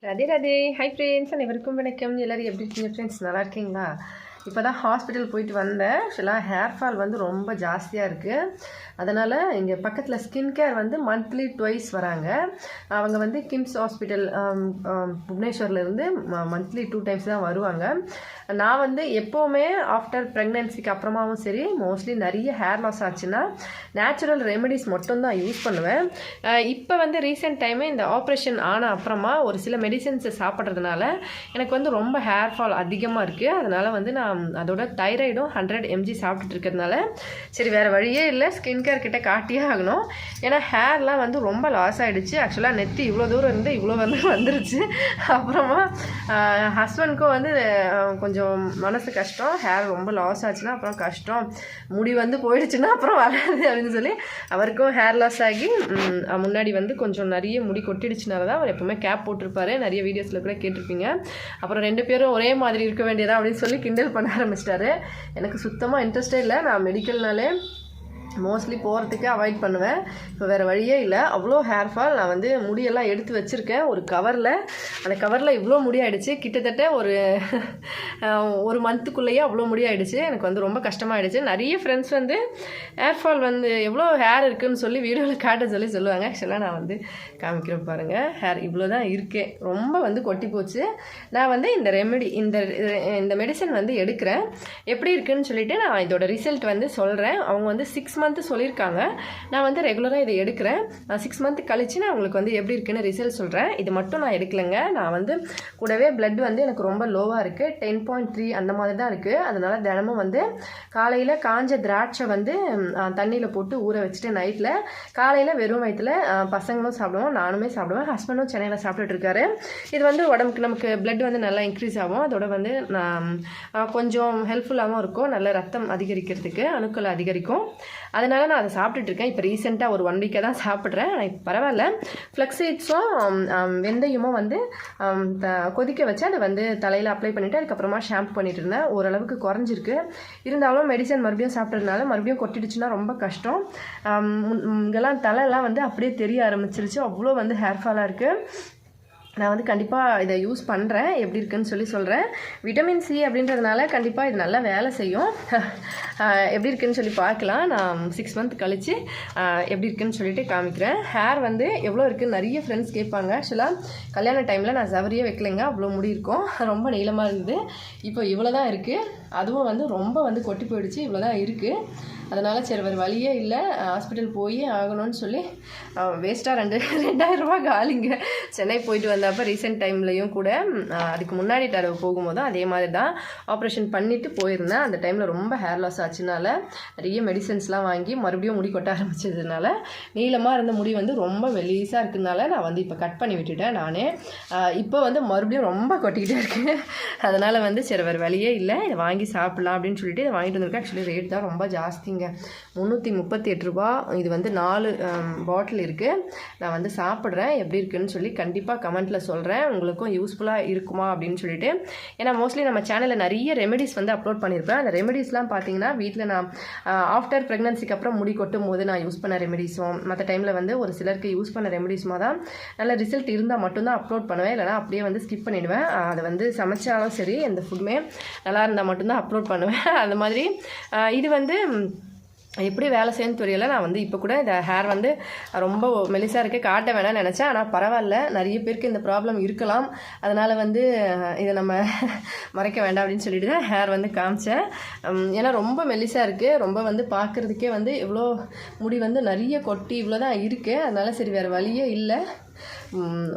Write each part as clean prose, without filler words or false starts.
Radhe Radhe. Hi friends, அனைவருக்கும் வணக்கம். எல்லோரும் எப்படி இருக்கீங்க ஃப்ரெண்ட்ஸ்? நல்லா இருக்கீங்களா? இப்போ தான் ஹாஸ்பிட்டல் போயிட்டு வந்தேன். ஆக்சுவலாக ஹேர் ஃபால் வந்து ரொம்ப ஜாஸ்தியாக இருக்குது. அதனால் இங்கே பக்கத்தில் ஸ்கின் கேர் வந்து மந்த்லி ட்வைஸ் வராங்க. அவங்க வந்து கிம்ஸ் ஹாஸ்பிட்டல் புவனேஸ்வர்லேருந்து மந்த்லி 2 டைம்ஸ் தான் வருவாங்க. நான் வந்து எப்போவுமே ஆஃப்டர் ப்ரெக்னென்சிக்கு அப்புறமாவும் சரி, மோஸ்ட்லி நிறைய ஹேர் லாஸ் ஆச்சுன்னா நேச்சுரல் ரெமெடிஸ் மட்டும்தான் யூஸ் பண்ணுவேன். இப்போ வந்து ரீசெண்ட் டைமே இந்த ஆப்ரேஷன் ஆன அப்புறமா ஒரு சில மெடிசன்ஸை சாப்பிட்றதுனால எனக்கு வந்து ரொம்ப ஹேர் ஃபால் அதிகமாக இருக்குது. அதனால் வந்து நான் அதோட தைராய்டும் 100 mg சாப்பிட்டுட்டு இருக்கிறதுனால சரி வேறு வழியே இல்லை, ஸ்கின் கேர் கிட்ட காட்டியே ஆகணும். ஏன்னா ஹேர்லாம் வந்து ரொம்ப லாஸ் ஆகிடுச்சு. ஆக்சுவலாக நெத்தி இவ்வளோ தூரம் இருந்து இவ்வளோ வந்து வந்துருச்சு. அப்புறமா ஹஸ்பண்ட்க்கும் வந்து கொஞ்சம் மனசு கஷ்டம். ஹேர் ரொம்ப லாஸ் ஆச்சுன்னா அப்புறம் கஷ்டம், முடி வந்து போயிடுச்சுன்னா அப்புறம் வராது அப்படின்னு சொல்லி அவருக்கும் ஹேர் லாஸ் ஆகி முன்னாடி வந்து கொஞ்சம் நிறைய முடி கொட்டிடுச்சுனால தான் அவர் எப்பவுமே கேப் போட்டிருப்பாரு. நிறைய வீடியோஸில் கூட கேட்டிருப்பீங்க. அப்புறம் 2 பேரும் ஒரே மாதிரி இருக்க வேண்டியதா அப்படின்னு சொல்லி கிண்டல் பண்ண ஆரம்பிச்சிட்டாரு. எனக்கு சுத்தமாக இன்ட்ரெஸ்டே இல்லை. நான் மெடிக்கல்னாலே மோஸ்ட்லி போகிறதுக்கே அவாய்ட் பண்ணுவேன். இப்போ வேறு வழியே இல்லை. அவ்வளோ ஹேர் ஃபால். நான் வந்து முடியெல்லாம் எடுத்து வச்சுருக்கேன் ஒரு கவரில். அந்த கவரில் இவ்வளோ முடி ஆகிடுச்சு. கிட்டத்தட்ட ஒரு மந்த்துக்குள்ளேயே அவ்வளோ முடி ஆகிடுச்சு. எனக்கு வந்து ரொம்ப கஷ்டமாகிடுச்சு. நிறைய ஃப்ரெண்ட்ஸ் வந்து ஹேர் ஃபால் வந்து எவ்வளோ ஹேர் இருக்குதுன்னு சொல்லி வீடியோவில் காட்ட சொல்லுவாங்க. ஆக்சுவலாக நான் வந்து காமிக்கிறேன் பாருங்கள். ஹேர் இவ்வளோ தான் இருக்கே, ரொம்ப வந்து கொட்டி போச்சு. நான் வந்து இந்த ரெமெடி இந்த மெடிசன் வந்து எடுக்கிறேன். எப்படி இருக்குதுன்னு சொல்லிவிட்டு நான் இதோட ரிசல்ட் வந்து சொல்கிறேன். அவங்க வந்து 6 மந்த் சொல்லியிருக்காங்க. நான் வந்து ரெகுலராக இதை எடுக்கிறேன். 6 மந்த் கழிச்சு நான் உங்களுக்கு வந்து எப்படி இருக்குன்னு ரிசல்ட் சொல்கிறேன். இது மட்டும் நான் எடுக்கலைங்க. நான் வந்து கூடவே பிளட் வந்து எனக்கு ரொம்ப லோவாக இருக்குது. 10.3 அந்த மாதிரி தான் இருக்குது. அதனால் தினமும் வந்து காலையில் காஞ்ச திராட்சை வந்து தண்ணியில் போட்டு ஊற வச்சுட்டு நைட்டில் காலையில் வெறும் வயிற்றில் பசங்களும் சாப்பிடுவோம், நானுமே சாப்பிடுவேன், ஹஸ்பண்டும் சென்னையில் சாப்பிட்டுட்டு இருக்காரு. இது வந்து உடம்புக்கு நமக்கு பிளட் வந்து நல்லா இன்க்ரீஸ் ஆகும். அதோட வந்து கொஞ்சம் ஹெல்ப்ஃபுல்லாகவும் இருக்கும். நல்ல ரத்தம் அதிகரிக்கிறதுக்கு, அணுக்கள் அதிகரிக்கும். அதனால் நான் அதை சாப்பிட்டுட்ருக்கேன். இப்போ ரீசெண்டாக ஒரு 1 வீக்காக தான் சாப்பிட்றேன். ஆனால் இப்போ பரவாயில்ல. ஃப்ளக்ஸீட்ஸும் வெந்தயமும் வந்து கொதிக்க வச்சு அதை வந்து தலையில் அப்ளை பண்ணிவிட்டு அதுக்கப்புறமா ஷாம்பு பண்ணிட்டு இருந்தேன். ஓரளவுக்கு குறைஞ்சிருக்கு. இருந்தாலும் மெடிசன் மறுபடியும் சாப்பிட்றதுனால மறுபடியும் கொட்டிடுச்சுன்னா ரொம்ப கஷ்டம். இங்கெல்லாம் தலையெல்லாம் வந்து அப்படியே தெரிய ஆரம்பிச்சிருச்சு. அவ்வளோ வந்து ஹேர் ஃபாலாக இருக்குது. நான் வந்து கண்டிப்பாக இதை யூஸ் பண்ணுறேன். எப்படி இருக்குன்னு சொல்லி சொல்கிறேன். விட்டமின் சி அப்படின்றதுனால கண்டிப்பாக இது நல்லா வேலை செய்யும். எப்படி இருக்குன்னு சொல்லி பார்க்கலாம். நான் 6 மந்த் கழித்து எப்படி இருக்குன்னு சொல்லிட்டு காமிக்கிறேன். ஹேர் வந்து எவ்வளோ இருக்குதுன்னு நிறைய ஃப்ரெண்ட்ஸ் கேட்பாங்க. ஆக்சுவலாக கல்யாண டைமில் நான் சவரியே வைக்கலைங்க. அவ்வளோ முடி இருக்கும், ரொம்ப நீளமாக இருந்தது. இப்போ இவ்வளோ தான் இருக்குது. அதுவும் வந்து ரொம்ப வந்து கொட்டி போயிடுச்சு. இவ்வளோ தான் இருக்குது. அதனால் சரி வேறு வழியே இல்லை, ஹாஸ்பிட்டல் போய் ஆகணும்னு சொல்லி வேஸ்ட்டாக 2000 ரூபா காலிங்க. சென்னை போயிட்டு வந்தப்போ ரீசெண்ட் டைம்லையும் கூட அதுக்கு முன்னாடி தடவை போகும்போதும் அதே மாதிரி தான் ஆப்ரேஷன் பண்ணிவிட்டு போயிருந்தேன். அந்த டைமில் ரொம்ப ஹேர் லாஸ் ஆச்சுனால நிறைய மெடிசன்ஸ்லாம் வாங்கி மறுபடியும் முடி கொட்ட ஆரம்பிச்சதுனால நீளமாக இருந்த முடி வந்து ரொம்ப வெளிசாக இருக்கிறதுனால நான் வந்து இப்போ கட் பண்ணி விட்டுட்டேன் நானே. இப்போ வந்து மறுபடியும் ரொம்ப கொட்டிக்கிட்டே இருக்குது. அதனால் வந்து சரி வேறு வழியே இல்லை, இதை வாங்கி சாப்பிட்லாம் அப்படின்னு சொல்லிட்டு இதை வாங்கிட்டு வந்திருக்கேன். ஆக்சுவலி ரேட் தான் ரொம்ப ஜாஸ்திங்க, 338 ரூபா. இது வந்து 4 பாட்டில் இருக்குது. நான் வந்து சாப்பிட்றேன். எப்படி இருக்குன்னு சொல்லி கண்டிப்பாக கமெண்ட்டில் சொல்கிறேன். உங்களுக்கும் யூஸ்ஃபுல்லாக இருக்குமா அப்படின்னு சொல்லிட்டு. ஏன்னா மோஸ்ட்லி நம்ம சேனலில் நிறைய ரெமெடிஸ் வந்து அப்லோட் பண்ணியிருப்பேன். அந்த ரெமெடிஸ்லாம் பார்த்தீங்கன்னா வீட்டில் நான் ஆஃப்டர் ப்ரெக்னன்சிக்கு அப்புறம் முடி கொட்டும் போது நான் யூஸ் பண்ண ரெமெடிஸும் மற்ற டைமில் வந்து ஒரு சிலருக்கு யூஸ் பண்ண ரெமெடிஸுமாக தான் நல்ல ரிசல்ட் இருந்தால் மட்டும்தான் அப்லோட் பண்ணுவேன். இல்லைனா அப்படியே வந்து ஸ்கிப் பண்ணிவிடுவேன். அதை வந்து சமைச்சாலும் சரி எந்த ஃபுட்டுமே நல்லா இருந்தால் மட்டும்தான் அப்லோட் பண்ணுவேன். அந்த மாதிரி இது வந்து எப்படி வேலை செய்யணும்னு தெரியல. நான் வந்து இப்போ கூட இந்த ஹேர் வந்து ரொம்ப மெலிசாக இருக்க காட்ட வேணாம்னு நினச்சேன். ஆனால் பரவாயில்ல, நிறைய பேருக்கு இந்த ப்ராப்ளம் இருக்கலாம். அதனால் வந்து இதை நம்ம மறைக்க வேண்டாம் அப்படின்னு சொல்லிட்டு தான் ஹேர் வந்து காமிச்சேன். ஏன்னா ரொம்ப மெலிசாக இருக்குது. ரொம்ப வந்து பார்க்குறதுக்கே வந்து இவ்வளோ முடி வந்து நிறைய கொட்டி இவ்வளோ தான் இருக்குது. அதனால் சரி வேறு வழியே இல்லை.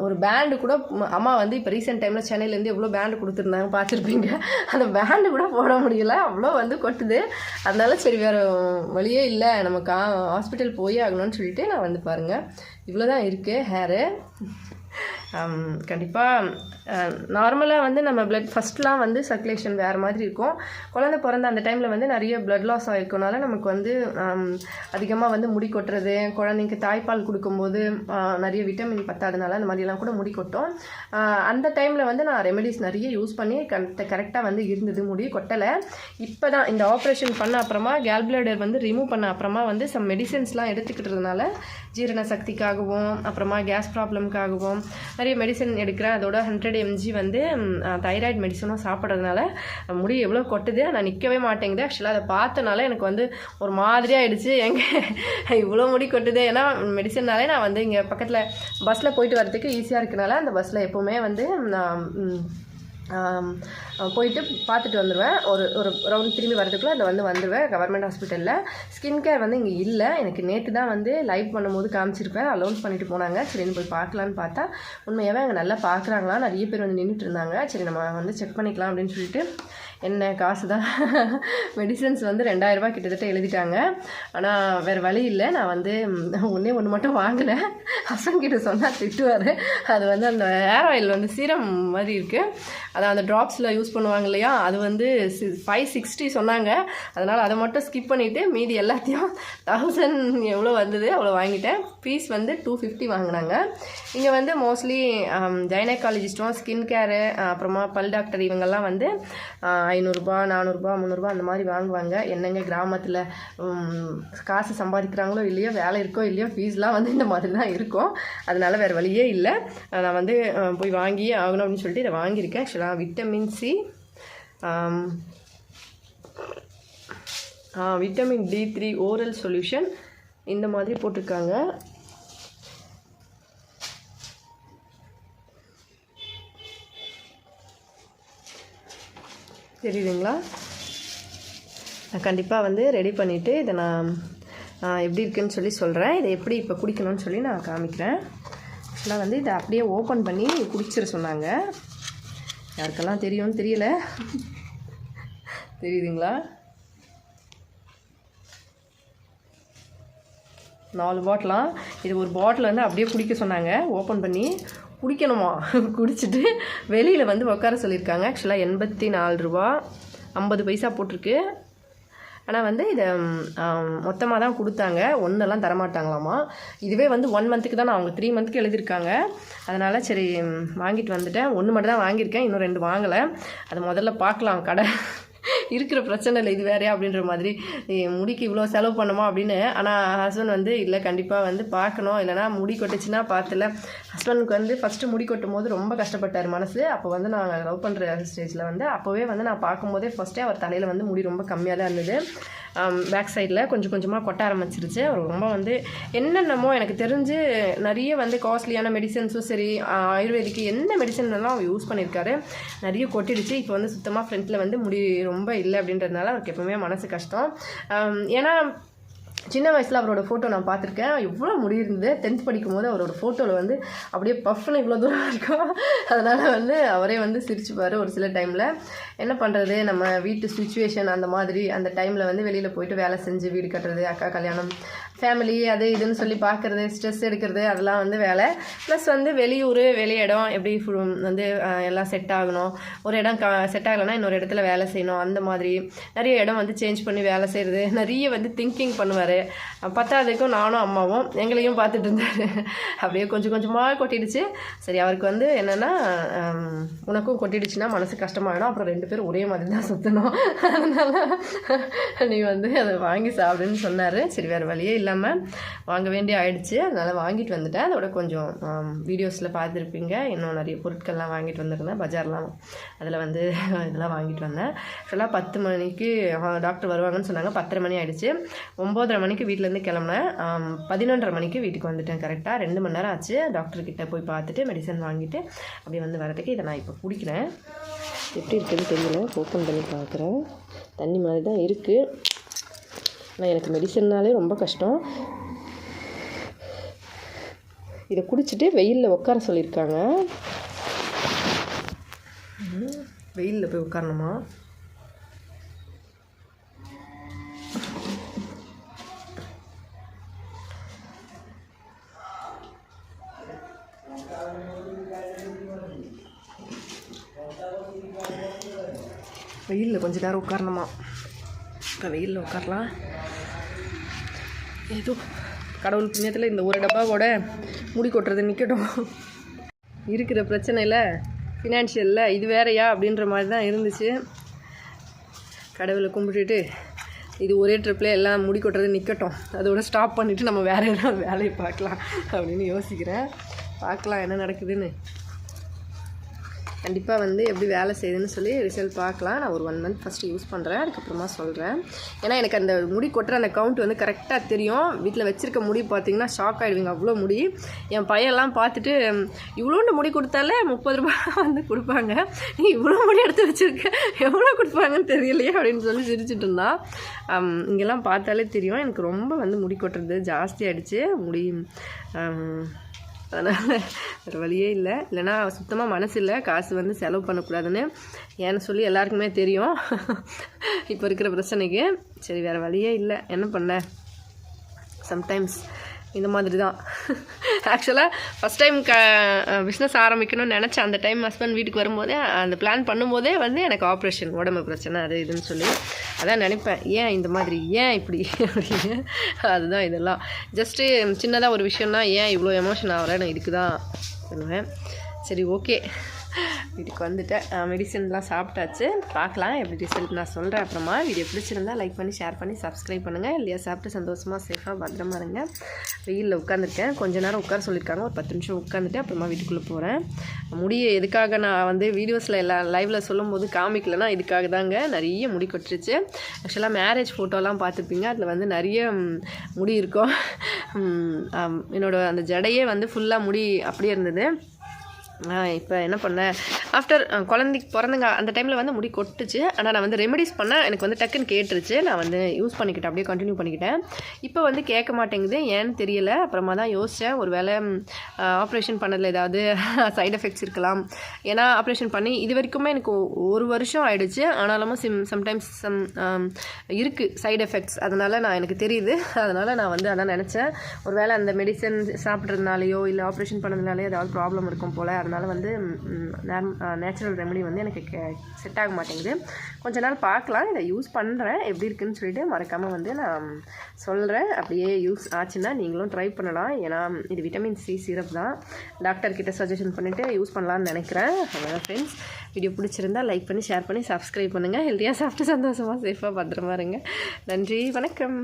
ஒரு பேண்டு கூட அம்மா வந்து இப்போ ரீசெண்ட் டைமில் சென்னையிலேருந்து எவ்வளோ பேண்டு கொடுத்துருந்தாங்க பார்த்துருப்பீங்க. அந்த பேண்டு கூட போட முடியல, அவ்வளோ வந்து கொட்டுது. அதனால சரி வேறு வழியே இல்லை, நமக்கு ஹாஸ்பிட்டல் போய் ஆகணும்னு சொல்லிட்டு நான் வந்து பாருங்கள் இவ்வளோ தான் இருக்குது ஹேரு. கண்டிப்பாக நார்மலாக வந்து நம்ம பிளட் ஃபஸ்ட்லாம் வந்து சர்க்குலேஷன் வேறு மாதிரி இருக்கும். குழந்தை பிறந்த அந்த டைமில் வந்து நிறைய பிளட் லாஸ் ஆகிருக்கனால நமக்கு வந்து அதிகமாக வந்து முடி கொட்டுறது, குழந்தைக்கு தாய்ப்பால் கொடுக்கும்போது நிறைய விட்டமின் பத்தாதனால அந்த மாதிரிலாம் கூட முடி கொட்டும். அந்த டைமில் வந்து நான் ரெமெடிஸ் நிறைய யூஸ் பண்ணி கரெக்டாக வந்து இருந்தது, முடி கொட்டலை. இப்போ தான் இந்த ஆப்ரேஷன் பண்ண அப்புறமா கேல் பிளேடர் வந்து ரிமூவ் பண்ண அப்புறமா வந்து சம் மெடிசன்ஸ்லாம் எடுத்துக்கிட்டதுனால ஜீரண சக்திக்காகவும் அப்புறமா கேஸ் ப்ராப்ளம்காகவும் நிறைய மெடிசன் எடுக்கிறேன். அதோட 100 mg வந்து தைராய்டு மெடிசனும் சாப்பிட்றதுனால முடி எவ்வளோ கொட்டுது, நான் நிற்கவே மாட்டேங்குது. ஆக்சுவலாக அதை பார்த்தனால எனக்கு வந்து ஒரு மாதிரியாக ஆகிடுச்சு, எங்கே இவ்வளோ முடி கொட்டுது. ஏன்னா மெடிசன்னாலே நான் வந்து இங்கே பக்கத்தில் பஸ்ஸில் போயிட்டு வரதுக்கு ஈஸியாக இருக்கனால அந்த பஸ்ஸில் எப்போவுமே வந்து நான் போயிட்டு பார்த்துட்டு வந்துடுவேன். ஒரு ரவுண்ட் திரும்பி வரதுக்குள்ளே அதில் வந்துடுவேன். கவர்மெண்ட் ஹாஸ்பிட்டலில் ஸ்கின் கேர் வந்து இங்கே இல்லை. எனக்கு நேற்று தான் வந்து லைவ் பண்ணும்போது காமிச்சிருப்பேன், அலௌன்ஸ் பண்ணிட்டு போனாங்க. சரின்னு போய் பார்க்கலான்னு பார்த்தா உண்மையாகவே அங்கே நல்லா பார்க்குறாங்களா, நிறைய பேர் வந்து நின்றுட்டு இருந்தாங்க. சரி நம்ம வந்து செக் பண்ணிக்கலாம் அப்படின்னு சொல்லிட்டு என்ன காசு தான் மெடிசன்ஸ் வந்து 2000 ரூபா கிட்டத்தட்ட எழுதிட்டாங்க. ஆனால் வேறு வழி இல்லை. நான் வந்து ஒன்று மட்டும் வாங்கினேன். ஹஸ்பண்ட் கிட்ட சொன்னால் திட்டுவார். அது வந்து அந்த ஹேர் ஆயில் வந்து சீரம் மாதிரி இருக்குது, அதை அந்த ட்ராப்ஸில் யூஸ் பண்ணுவாங்க இல்லையா, அது வந்து 560 சொன்னாங்க. அதனால் அதை மட்டும் ஸ்கிப் பண்ணிவிட்டு மீதி எல்லாத்தையும் 1000 எவ்வளோ வந்தது அவ்வளோ வாங்கிட்டேன். ஃபீஸ் வந்து 250 வாங்கினாங்க. இங்கே வந்து மோஸ்ட்லி கைனகாலஜிஸ்ட்டும் ஸ்கின் கேரு அப்புறமா பல் டாக்டர் இவங்கெல்லாம் வந்து 500 ரூபா 400 ரூபா 300 ரூபா அந்த மாதிரி வாங்குவாங்க. என்னங்க கிராமத்தில் காசு சம்பாதிக்கிறாங்களோ இல்லையோ, வேலை இருக்கோ இல்லையோ, ஃபீஸ்லாம் வந்து இந்த மாதிரி தான் இருக்கும். அதனால் வேறு வழியே இல்லை. நான் வந்து போய் வாங்கி ஆகணும் அப்படின்னு சொல்லிட்டு இதை வாங்கியிருக்கேன். ஆக்சுவலாக vitamin C, vitamin D3 oral solution இந்த மாதிரி போட்டிருக்காங்க. தெரியுதுங்களா? நான் கண்டிப்பாக வந்து ரெடி பண்ணிவிட்டு இதை நான் எப்படி இருக்குன்னு சொல்லி சொல்கிறேன். இதை எப்படி இப்போ குடிக்கணும்னு சொல்லி நான் காமிக்கிறேன். ஆக்சுவலாக வந்து இதை அப்படியே ஓப்பன் பண்ணி குடிச்சிட சொன்னாங்க. யாருக்கெல்லாம் தெரியும்னு தெரியல. தெரியுதுங்களா? 4 பாட்டிலாம். இது ஒரு பாட்டில் வந்து அப்படியே குடிக்க சொன்னாங்க. ஓப்பன் பண்ணி குடிக்கணுமா, குடிச்சிட்டு வெளியில் வந்து உட்கார சொல்லியிருக்காங்க. ஆக்சுவலாக 84 ரூபா 50 பைசா போட்டிருக்கு. ஆனால் வந்து இதை மொத்தமாக தான் கொடுத்தாங்க, ஒன்றெல்லாம் தரமாட்டாங்களாமா. இதுவே வந்து 1 மந்த்துக்கு தான், அவங்க 3 மந்த்துக்கு எழுதியிருக்காங்க. அதனால் சரி வாங்கிட்டு வந்துட்டேன். 1 மட்டும் தான் வாங்கியிருக்கேன், இன்னும் 2 வாங்கலை. அது முதல்ல பார்க்கலாம். கடை இருக்கிற பிரச்சனை இல்லை, இது வேறையா அப்படின்ற மாதிரி முடிக்கு இவ்வளோ செலவு பண்ணுமா அப்படின்னு. ஆனால் ஹஸ்பண்ட் வந்து இல்லை கண்டிப்பாக வந்து பார்க்கணும், இல்லைனா முடி கொட்டுச்சுன்னா பார்த்துல. ஹஸ்பண்டுக்கு வந்து ஃபஸ்ட்டு முடி கொட்டும் போது ரொம்ப கஷ்டப்பட்டார் மனசு. அப்போ வந்து நாங்கள் லவ் பண்ணுற ஸ்டேஜில் வந்து அப்போவே வந்து நான் பார்க்கும்போதே ஃபஸ்ட்டே அவர் தலையில் வந்து முடி ரொம்ப கம்மியாக தான் இருந்தது. பேக் சைடில் கொஞ்சம் கொஞ்சமாக கொட்ட ஆரம்பிச்சிருச்சு. அவர் ரொம்ப வந்து என்னென்னமோ எனக்கு தெரிஞ்சு நிறைய வந்து காஸ்ட்லியான மெடிசன்ஸும் சரி, ஆயுர்வேதிக்கு என்ன மெடிசன்லாம் அவர் யூஸ் பண்ணியிருக்காரு, நிறைய கொட்டிடுச்சு. இப்போ வந்து சுத்தமாக ஃப்ரண்ட்டில் வந்து முடி ரொம்ப இல்லை அப்படின்றதுனால அவருக்கு எப்பவுமே மனசு கஷ்டம். ஏன்னா சின்ன வயசில் அவரோட ஃபோட்டோ நான் பார்த்துருக்கேன், எவ்வளோ முடி இருந்தது. 10th படிக்கும் போது அவரோட ஃபோட்டோவில் வந்து அப்படியே பஃப்னு இவ்வளோ தூரம் இருக்கும். அதனால் வந்து அவரே வந்து சிரிச்சுப்பார் ஒரு சில டைமில். என்ன பண்ணுறது, நம்ம வீட்டு சுச்சுவேஷன் அந்த மாதிரி, அந்த டைமில் வந்து வெளியில் போயிட்டு வேலை செஞ்சு வீடு கட்டுறது, அக்கா கல்யாணம், ஃபேமிலி அது இதுன்னு சொல்லி பார்க்குறது, ஸ்ட்ரெஸ் எடுக்கிறது, அதெல்லாம் வந்து வேலை. ப்ளஸ் வந்து வெளியூர் வெளி இடம் எப்படி வந்து எல்லாம் செட் ஆகணும். ஒரு இடம் செட் ஆகலைன்னா இன்னொரு இடத்துல வேலை செய்யணும். அந்த மாதிரி நிறைய இடம் வந்து சேஞ்ச் பண்ணி வேலை செய்கிறது, நிறைய வந்து திங்கிங் பண்ணுவார். பத்தாவதுக்கும் நானும் அம்மாவும் எங்களையும் பார்த்துட்டு இருந்தார். அப்படியே கொஞ்சம் கொஞ்சமாக கொட்டிடுச்சு. சரி அவருக்கு வந்து என்னென்னா, உனக்கும் கொட்டிடுச்சுன்னா மனசு கஷ்டமாகிடும், அப்புறம் 2 பேரும் ஒரே மாதிரி தான் சுற்றணும், அதனால் நீ வந்து அதை வாங்கி சாப்பிடுன்னு சொன்னார். சரி வேறு வழியே இல்லாமல் வாங்க வேண்டிய ஆயிடுச்சு. அதனால் வாங்கிட்டு வந்துட்டேன். அதோட கொஞ்சம் வீடியோஸில் பார்த்துருப்பீங்க, இன்னும் நிறைய பொருட்கள்லாம் வாங்கிட்டு வந்திருந்தேன் பஜார்லாம். அதில் வந்து இதெல்லாம் வாங்கிட்டு வந்தேன். ஆக்சுவலாக 10 மணிக்கு டாக்டர் வருவாங்கன்னு சொன்னாங்க. 10:30 மணி ஆகிடுச்சு. 9:30 மணிக்கு வீட்டிலேருந்து கிளம்புனேன். 11:30 மணிக்கு வீட்டுக்கு வந்துட்டேன். கரெக்டாக 2 மணி நேரம் ஆச்சு. டாக்டர்கிட்ட போய் பார்த்துட்டு மெடிசன் வாங்கிட்டு அப்படி வந்து வரதுக்கு இதை நான் இப்போ குடிக்கிறேன். எப்படி இருக்குதுன்னு தெரியல, ஓப்பன் பண்ணி பார்க்குறேன். தண்ணி மாதிரி தான் இருக்குது. ஆனால் எனக்கு மெடிசன்னாலே ரொம்ப கஷ்டம். இதை குடிச்சிட்டு வெயிலில் உட்கார சொல்லியிருக்காங்க. வெயிலில் போய் உட்காரணுமா? வெயிலில் கொஞ்ச நேரம் உட்காரணுமா? இப்போ வெயிலில் உட்காரலாம். ஏதோ கடவுள் புண்ணியத்தில் இந்த ஒரு டப்பாவோட முடி கொட்டுறது நிற்கட்டும். இருக்கிற பிரச்சனையில் ஃபினான்ஷியலில் இது வேறையா அப்படின்ற மாதிரி தான் இருந்துச்சு. கடவுளை கும்பிட்டுட்டு இது ஒரே ட்ரிப்பில் எல்லாம் முடி கொட்டுறது நிற்கட்டும், அதோட ஸ்டாப் பண்ணிவிட்டு நம்ம வேறு ஏதாவது வேலையை பார்க்கலாம் அப்படின்னு யோசிக்கிறேன். பார்க்கலாம் என்ன நடக்குதுன்னு. கண்டிப்பாக வந்து எப்படி வேலை செய்யுதுன்னு சொல்லி ரிசல்ட் பார்க்கலாம். நான் ஒரு 1 மந்த் ஃபஸ்ட்டு யூஸ் பண்ணுறேன், அதுக்கப்புறமா சொல்கிறேன். ஏன்னா எனக்கு அந்த முடி கொட்டுற அந்த கவுண்ட் வந்து கரெக்டாக தெரியும். வீட்டில் வச்சுருக்க முடி பார்த்திங்கன்னா ஷாக் ஆகிடுவீங்க, அவ்வளோ முடி. என் பையன்லாம் பார்த்துட்டு இவ்வளோண்டு முடி கொடுத்தாலே 30 ரூபா வந்து கொடுப்பாங்க, நீ இவ்வளோ முடி எடுத்து வச்சுருக்க எவ்வளோ கொடுப்பாங்கன்னு தெரியலையே அப்படின்னு சொல்லி சிரிச்சுட்டு இருந்தான். இங்கெல்லாம் பார்த்தாலே தெரியும் எனக்கு ரொம்ப வந்து முடி கொட்டுறது ஜாஸ்தி ஆகிடுச்சு முடி. அதனால் வேறு வழியே இல்லை, இல்லைனா சுத்தமாக மனசு இல்லை காசு வந்து செலவு பண்ணக்கூடாதுன்னு ஏன்னு சொல்லி எல்லாருக்குமே தெரியும் இப்போ இருக்கிற பிரச்சனைக்கு. சரி வேறு வழியே இல்லை, என்ன பண்ண. சம்டைம்ஸ் இந்த மாதிரி தான். ஆக்சுவலாக ஃபஸ்ட் டைம் பிஸ்னஸ் ஆரம்பிக்கணும்னு நினச்சேன். அந்த டைம் ஹஸ்பண்ட் வீட்டுக்கு வரும்போதே அந்த பிளான் பண்ணும்போதே வந்து எனக்கு ஆப்ரேஷன், உடம்பு பிரச்சனை அது இதுன்னு சொல்லி அதான் நினைப்பேன், ஏன் இந்த மாதிரி, ஏன் இப்படி அப்படின்னு. அதுதான் இதெல்லாம் ஜஸ்ட்டு சின்னதாக ஒரு விஷயம்னா ஏன் இவ்வளோ எமோஷன் ஆகிறேன், நான் இதுக்கு தான் பண்ணுவேன். சரி ஓகே, வீட்டுக்கு வந்துட்டேன், மெடிசன்லாம் சாப்பிட்டாச்சு. பார்க்கலாம் எப்படி ரிசல்ட் நான் சொல்கிறேன் அப்புறமா. வீடியோ பிடிச்சிருந்தா லைக் பண்ணி ஷேர் பண்ணி சப்ஸ்கிரைப் பண்ணுங்கள். இல்லையா சாப்பிட்டு சந்தோஷமாக சேஃபாக பத்திரமா இருங்க. வெயிலில் உட்காந்துருக்கேன், கொஞ்சம் நேரம் உட்கார சொல்லியிருக்காங்க, ஒரு 10 நிமிஷம் உட்காந்துட்டு அப்புறமா வீட்டுக்குள்ளே போகிறேன். முடியை எதுக்காக நான் வந்து வீடியோஸில் எல்லாம் லைவில் சொல்லும் போது காமிக்கலைன்னா இதுக்காக தாங்க. நிறைய முடி கொட்டுருச்சு. ஆக்சுவலாக மேரேஜ் ஃபோட்டோலாம் பார்த்துருப்பீங்க, அதில் வந்து நிறைய முடி இருக்கும். என்னோடய அந்த ஜடையே வந்து ஃபுல்லாக முடி அப்படியே இருந்தது. இப்போ என்ன பண்ணேன், ஆஃப்டர் குழந்தைக்கு பிறந்தங்க அந்த டைமில் வந்து முடி கொட்டுச்சு. ஆனால் நான் வந்து ரெமெடிஸ் பண்ணேன், எனக்கு வந்து டக்குன்னு கேட்டுருச்சு. நான் வந்து யூஸ் பண்ணிக்கிட்டேன், அப்படியே கண்டினியூ பண்ணிக்கிட்டேன். இப்போ வந்து கேட்க மாட்டேங்குது, ஏன்னு தெரியல. அப்புறமா தான் யோசித்தேன், ஒரு வேளை ஆப்ரேஷன் பண்ணதில் ஏதாவது சைட் எஃபெக்ட்ஸ் இருக்கலாம். ஏன்னா ஆப்ரேஷன் பண்ணி இது வரைக்குமே எனக்கு 1 வருஷம் ஆகிடுச்சு. ஆனாலும் சம்டைம்ஸ் இருக்குது சைட் எஃபெக்ட்ஸ், அதனால் எனக்கு தெரியுது. அதனால் நான் வந்து அதான் நினச்சேன், ஒரு வேளை அந்த மெடிசன் சாப்பிட்றதுனாலையோ இல்லை ஆப்ரேஷன் பண்ணதுனாலையோ ஏதாவது ப்ராப்ளம் இருக்கும் போல். அதனால் வந்து நேச்சுரல் ரெமெடி வந்து எனக்கு செட் ஆக மாட்டேங்குது. கொஞ்ச நாள் பார்க்கலாம், இதை யூஸ் பண்ணுறேன் எப்படி இருக்குதுன்னு சொல்லிட்டு மறக்காமல் வந்து நான் சொல்கிறேன். அப்படியே யூஸ் ஆச்சுன்னா நீங்களும் ட்ரை பண்ணலாம். ஏன்னா இது விட்டமின் சி சிரப் தான், டாக்டர்கிட்ட சஜஷன் பண்ணிவிட்டு யூஸ் பண்ணலான்னு நினைக்கிறேன். அவ்வளோதான் ஃப்ரெண்ட்ஸ், வீடியோ பிடிச்சிருந்தா லைக் பண்ணி ஷேர் பண்ணி சப்ஸ்கிரைப் பண்ணுங்கள். ஹெல்த்தியாக சாப்பிட்டு சந்தோஷமாக சேஃபாக பத்திரமா இருங்க. நன்றி, வணக்கம்.